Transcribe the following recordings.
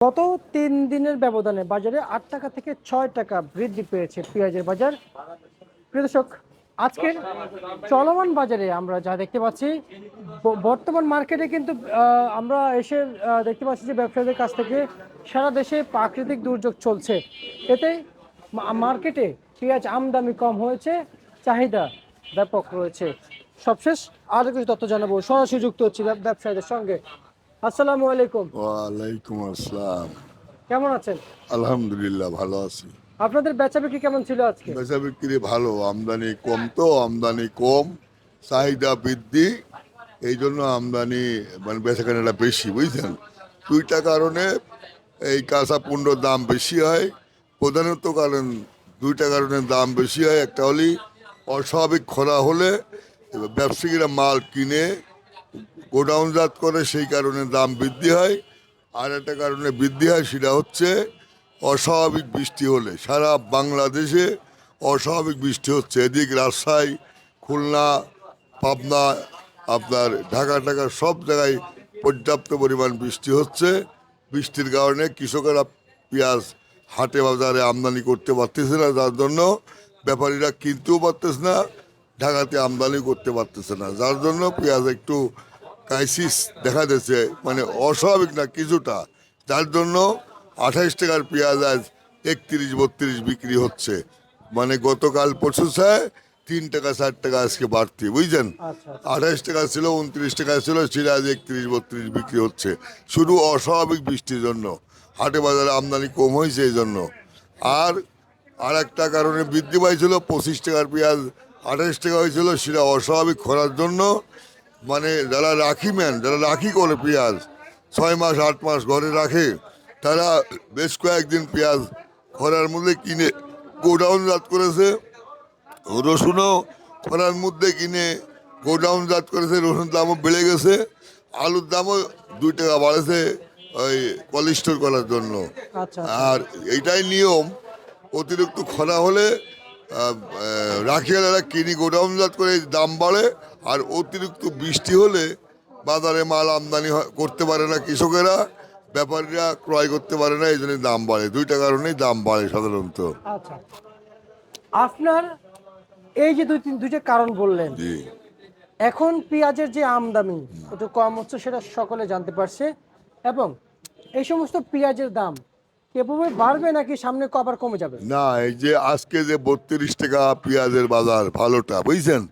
গত 3 দিনের ব্যবধানে বাজারে 8 টাকা থেকে 6 টাকা বৃদ্ধি পেয়েছে পেঁয়াজের বাজার। প্রিয় দর্শক, আজকের চলমান বাজারে আমরা যা দেখতে পাচ্ছি, বর্তমান মার্কেটে কিন্তু আমরা এসে দেখতে পাচ্ছি যে ব্যবসায়ীদের কাছ থেকে সারা দেশে প্রাকৃতিক দুর্যোগ চলছে। এতে মার্কেটে পেঁয়াজ আমদানি কম হয়েছে, চাহিদা ব্যাপক রয়েছে। সবশেষ আরো কিছু তথ্য জানাবো, সরাসরি যুক্ত হচ্ছি ব্যবসায়ীদের সঙ্গে। আসসালামু আলাইকুম। ওয়ালাইকুম আসসালাম। কেমন আছেন? আলহামদুলিল্লাহ ভালো আছি। আপনাদের বেচা বিক্রি কেমন ছিল আজকে? বেচা বিক্রি ভালো, আমদানি কম, তো আমদানি কম, চাহিদা বৃদ্ধি, এই জন্য আমদানি মানে বেচাকেনাটা বেশি, বুঝছেন। দুইটা কারণে এই কাঁচা পণ্যর দাম বেশি হয়, প্রধানত কারণ দুইটা কারণে দাম বেশি হয়। একটা হলেই অস্বাভাবিক খরা হলে ব্যবসায়ীরা মাল কিনে গোডাউনজাত করে, সেই কারণে দাম বৃদ্ধি হয়। আর একটা কারণে বৃদ্ধি হয়, সেটা হচ্ছে অস্বাভাবিক বৃষ্টি হলে। সারা বাংলাদেশে অস্বাভাবিক বৃষ্টি হচ্ছে, এদিক রাজশাহী, খুলনা, পাবনা, আপনার ঢাকা সব জায়গায় পর্যাপ্ত পরিমাণ বৃষ্টি হচ্ছে। বৃষ্টির কারণে কৃষকেরা পেঁয়াজ হাটে বাজারে আমদানি করতে পারতেছে না, যার জন্য ব্যাপারীরা কিনতেও পারতেছে না, ঢাকাতে আমদানি করতে পারতেছে না, যার জন্য পেঁয়াজ একটু ক্রাইসিস দেখা দিয়েছে, মানে অস্বাভাবিক না কিছুটা। যার জন্য 28 টাকার পেঁয়াজ আজ 31-32 বিক্রি হচ্ছে, মানে গতকাল পরশু চায় 3 টাকা 4 টাকা আজকে বাড়তি, বুঝছেন। 28 টাকা ছিল, 29 টাকা ছিল, সেটা আজ 31-32 বিক্রি হচ্ছে, শুধু অস্বাভাবিক বৃষ্টির জন্য হাটে বাজারে আমদানি কম হয়েছে এই জন্য। আর একটা কারণে বৃদ্ধি পাইছিল, 25 টাকার পেঁয়াজ 28 টাকা হয়েছিল, সেটা অস্বাভাবিক খরার জন্য। মানে যারা রাখি করে পেঁয়াজ 6 মাস 8 মাস ঘরে রাখে, তারা বেশ কয়েকদিন পেঁয়াজ খরার মধ্যে কিনে গোডাউনজাত করেছে। রসুনও খরার মধ্যে কিনে গোডাউনজাত করেছে, রসুন দামও বেড়ে গেছে। আলুর দামও 2 টাকা বাড়েছে ওই কোল্ড স্টোর করার জন্য। আর এইটাই নিয়ম, অতিরিক্ত খরা হলে রাখিয়ালারা কিনি গোডাউনজাত করে দাম বাড়ে। আর অতিরিক্ত বৃষ্টি হলে বাজারে মাল আমদানি করতে পারে না কৃষকেরা, ব্যাপারীরা ক্রয় করতে পারে না, এই জন্য দাম বাড়ে। দুইটা কারণেই দাম বাড়ে সাধারণত। আচ্ছা, আপনার এই যে দুইটা কারণ বললেন, এখন পেঁয়াজের যে আমদানি একটু কম হচ্ছে, সেটা সকলে জানতে পারছে, এবং এই সমস্ত পেঁয়াজের দাম কিভাবে বাড়বে নাকি সামনে আবার কমে যাবে? না, এই যে আজকে যে 32 টাকা পেঁয়াজের বাজার ভালোটা, বুঝছেন,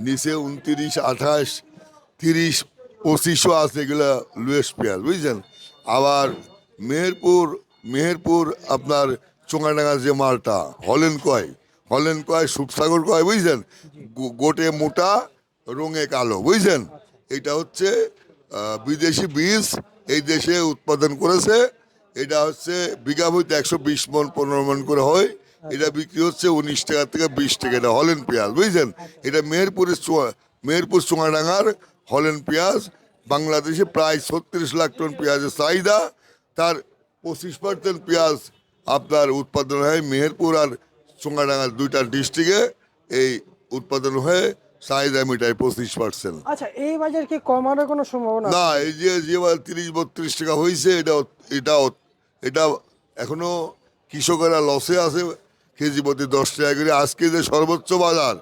নিচে 29, 28, 30, 25ও আছে, এগুলো লুয়েস্ট পেঁয়াজ, বুঝছেন। আবার মেহেরপুর আপনার চোঙাডাঙ্গার যে মালটা হলেন কয় সুপসাগর কয়, বুঝছেন, গোটে মোটা রঙে কালো, বুঝছেন। এটা হচ্ছে বিদেশি বীজ, এই দেশে উৎপাদন করেছে। এটা হচ্ছে বিঘা প্রতি 120 মন 15 মন করে হয়। এটা বিক্রি হচ্ছে 19 টাকা থেকে 20 টাকা, এটা হলেন পেঁয়াজ, বুঝছেন। এটা মেহেরপুর চুঙাডাঙ্গার হলেন পেঁয়াজ। বাংলাদেশে প্রায় 36 লাখ টন পেঁয়াজের চাহিদা, তার 25% পেঁয়াজ আপনার উৎপাদন হয় মেহেরপুর আর চুঙাডাঙ্গার দুইটা ডিস্ট্রিক্টে। এই উৎপাদন হয়ে চাহিদা মিটায় 25%। আচ্ছা, এই বাজার কি কমানোর কোনো সম্ভাবনা না, এই যে 30-32 টাকা হয়েছে, এটা এখনো কৃষকেরা লসে আছে, কেজি প্রতি 10 টাকা করে। আজকে যে সর্বোচ্চ বাজার,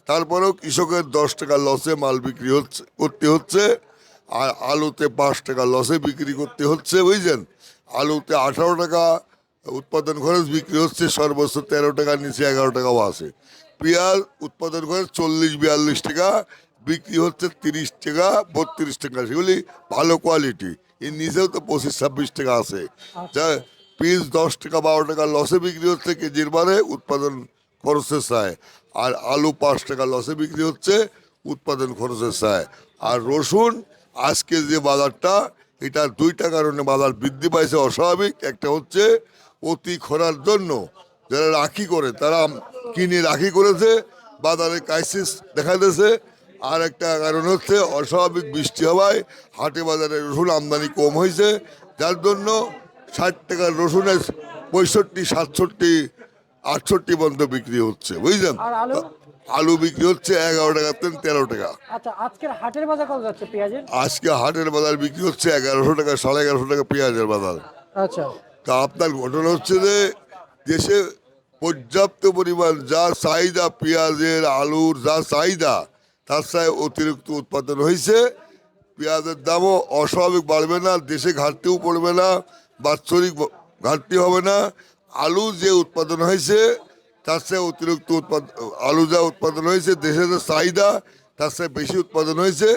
তারপরেও কৃষকের 10 টাকা লসে মাল বিক্রি করতে হচ্ছে। আর আলুতে 5 টাকা লসে বিক্রি করতে হচ্ছে, বুঝছেন। আলুতে 18 টাকা উৎপাদন খরচ, বিক্রি হচ্ছে সর্বোচ্চ 13 টাকার নিচে 11 টাকাও আছে। পেঁয়াজ উৎপাদন খরচ 40-42 টাকা, বিক্রি হচ্ছে 30 টাকা 32 টাকা, সেগুলি ভালো কোয়ালিটি। এর নিচেও তো 25-26 টাকা আছে, যা পিস 10 টাকা 12 টাকা লসে বিক্রি হচ্ছে কেজির বারে, উৎপাদন খরচের চায়। আর আলু 5 টাকা লসে বিক্রি হচ্ছে, উৎপাদন খরচের চায়। আর রসুন আজকে যে বাজারটা, এটা 2টা কারণে বাজার বৃদ্ধি পাইছে অস্বাভাবিক। একটা হচ্ছে অতি খরার জন্য যারা রাখি করে, তারা কিনে রাখি করেছে, বাজারে ক্রাইসিস দেখা দিয়েছে। আর একটা কারণ হচ্ছে অস্বাভাবিক বৃষ্টি হওয়ায় হাটে বাজারে রসুন আমদানি কম হয়েছে, যার জন্য 60 টাকার রসুনের 65, 67, 68 পর্যন্ত বিক্রি হচ্ছে, বুঝলেন। আলু বিক্রি হচ্ছে 11 টাকা থেকে 13 টাকা। আচ্ছা, আজকের হাটের বাজার কত যাচ্ছে পেঁয়াজের? আজকে হাটের বাজার বিক্রি হচ্ছে 1100 টাকা, 1150 টাকা পেঁয়াজের বাজার। আচ্ছা। তা আপনার ঘটনা হচ্ছে যে দেশে পর্যাপ্ত পরিমাণ যা চাহিদা, পেঁয়াজের আলুর যা চাহিদা, তার চাই অতিরিক্ত উৎপাদন হয়েছে। পেঁয়াজের দামও অস্বাভাবিক বাড়বে না, দেশে ঘাটতিও পড়বে না, বাৎসরিক ঘাটতি হবে না। আলু যে উৎপাদন হয়েছে তার চেয়ে অতিরিক্ত আলু যা উৎপাদন হয়েছে, দেশের যে চাহিদা তার চেয়ে বেশি উৎপাদন হয়েছে।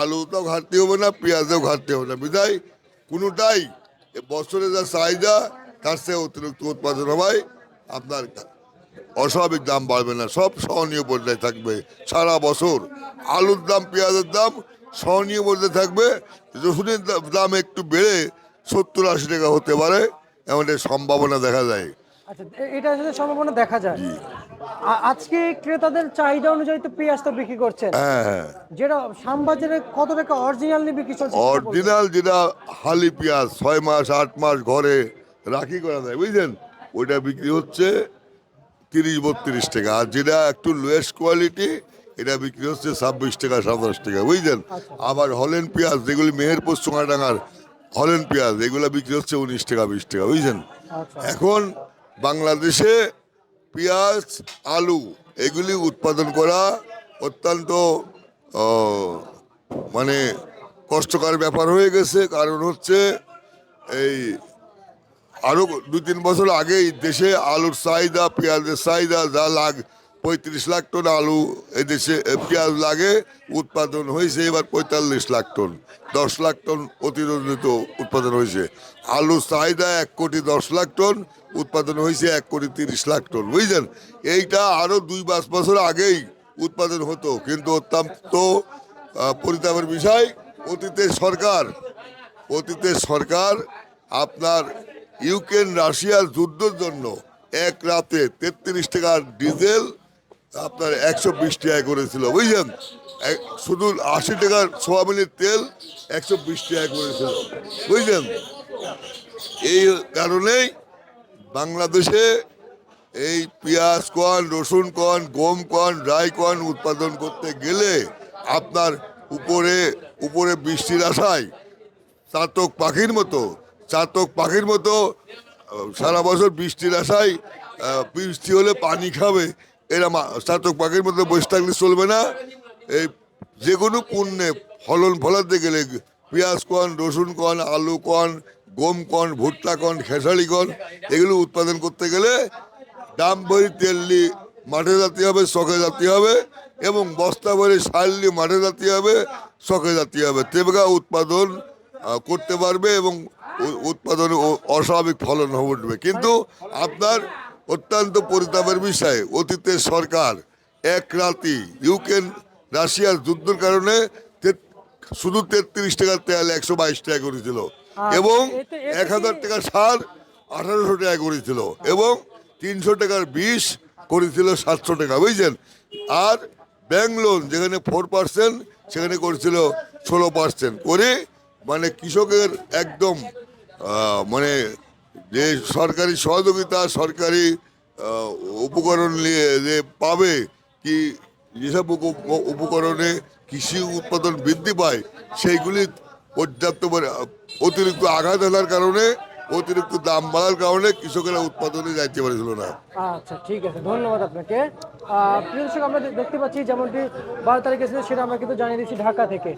আলুতেও ঘাটতি হবে না, পেঁয়াজেও ঘাটতি হবে না, বিধায় কোনোটাই বছরে যা চাহিদা তার চেয়ে অতিরিক্ত উৎপাদন হওয়ায় আপনার অস্বাভাবিক দাম বাড়বে না, সব সহনীয় পর্যায়ে থাকবে সারা বছর। আলুর দাম, পেঁয়াজের দাম সহনীয় পর্যায়ে থাকবে। রসুনের দাম একটু বেড়ে 70-80 টাকা হতে পারে, এমন একটা সম্ভাবনা দেখা যায়। আচ্ছা, এটা আসলে সম্ভাবনা দেখা যায়। আজকে ক্রেতাদের চাহিদা অনুযায়ী তো পেঁয়াজ তো বিক্রি করছেন, হ্যাঁ হ্যাঁ, যেটা শ্যামবাজারে কত টাকা অরিজিনালি বিক্রি চলছে সেটা বলবেন? অরিজিনাল যেটা হালি পেঁয়াজ 6 মাস 8 মাস ঘরে রাখি করা যায়, বুঝলেন, ওইটা বিক্রি হচ্ছে 30-32 টাকা। আর যেটা একটু লোয়েস্ট কোয়ালিটি, এটা বিক্রি হচ্ছে 26 টাকা 27 টাকা, বুঝলেন। আবার হল্যান্ড পেঁয়াজ যেগুলি মেহেরপুর চুঙাডাঙ্গার হল্যান্ড পেঁয়াজ, এগুলো বিক্রি হচ্ছে 19 টাকা 20 টাকা, বুঝলেন। আচ্ছা। এখন বাংলাদেশে পেঁয়াজ, আলু এগুলি উৎপাদন করা অত্যন্ত মানে কষ্টকর ব্যাপার হয়ে গেছে। কারণ হচ্ছে এই আরো 2-3 বছর আগেই দেশে আলুর চাহিদা, পেঁয়াজের চাহিদা যা 35 লাখ টন আলু এদেশে পেঁয়াজ লাগে, উৎপাদন হয়েছে এবার 45 লাখ টন, 10 লাখ টন অতিরঞ্জিত উৎপাদন হয়েছে। আলুর চাহিদা 1,10,00,000 টন, উৎপাদন হয়েছে 1,30,00,000 টন, বুঝলেন। এইটা আরো 2 বছর আগেই উৎপাদন হতো, কিন্তু অত্যন্ত পরিতাপের বিষয়, অতীতের সরকার আপনার ইউক্রেন রাশিয়ার যুদ্ধের জন্য এক রাতে 33 টাকার ডিজেল আপনার 120 টাকা করেছিল, বুঝলেন। শুধু 80 টাকার সোয়াবিনের তেল 120 টাকা করেছিল, বুঝলেন। এই কারণেই বাংলাদেশে এই পেঁয়াজ কন, রসুন কন, গম কন, ড্রাই কন উৎপাদন করতে গেলে আপনার উপরে উপরে বৃষ্টির আশায় চাতক পাখির মতো সারা বছর বৃষ্টির আশায়, বৃষ্টি হলে পানি খাবে, এরা চাতক পাখির মতো বসে থাকলে চলবে না। এই যে কোনো পণ্যে ফলন ফলাতে গেলে পেঁয়াজ কন, রসুন কন, আলু কন, গম কন, ভুট্টা কন, খেসারি কন, এগুলো উৎপাদন করতে গেলে দাম ভরি তেল নিয়ে মাঠে যেতে হবে, চকে যেতে হবে, এবং বস্তা ভরে সার নিয়ে মাঠে যেতে হবে, চকে যেতে হবে, তেবেগা উৎপাদন করতে পারবে এবং উৎপাদন অস্বাভাবিক ফলন ঘটবে। কিন্তু আপনার অত্যন্ত পরিতাপের বিষয়, অতীতের সরকার এক রাতি ইউক্রেন রাশিয়ার যুদ্ধের কারণে শুধু 33 টাকার তেল 122 টাকা করেছিল, এবং 1000 টাকার সার 1800 টাকা করেছিল, এবং 300 টাকার বিষ করেছিল 700 টাকা, বুঝছেন। আর ব্যাংক লোন যেখানে 4% সেখানে করেছিল 16% করে, মানে কৃষকের একদম মানে যে সরকারি সহযোগিতা, সরকারি উপকরণ নিয়ে যে পাবে, কি যেসব উপকরণে কৃষি উৎপাদন বৃদ্ধি পায় সেইগুলি পর্যাপ্ত অতিরিক্ত আঘাত আনার কারণে, অতিরিক্ত দাম বাড়ার কারণে কৃষকেরা উৎপাদনে যাইতে পারছিল না। আচ্ছা, ঠিক আছে, ধন্যবাদ আপনাকে। প্রিয় দর্শক, আমরা দেখতে পাচ্ছি যেমনটি 12 তারিখে ছিল সেটা আমরা কিন্তু জানিয়ে দিচ্ছি ঢাকা থেকে।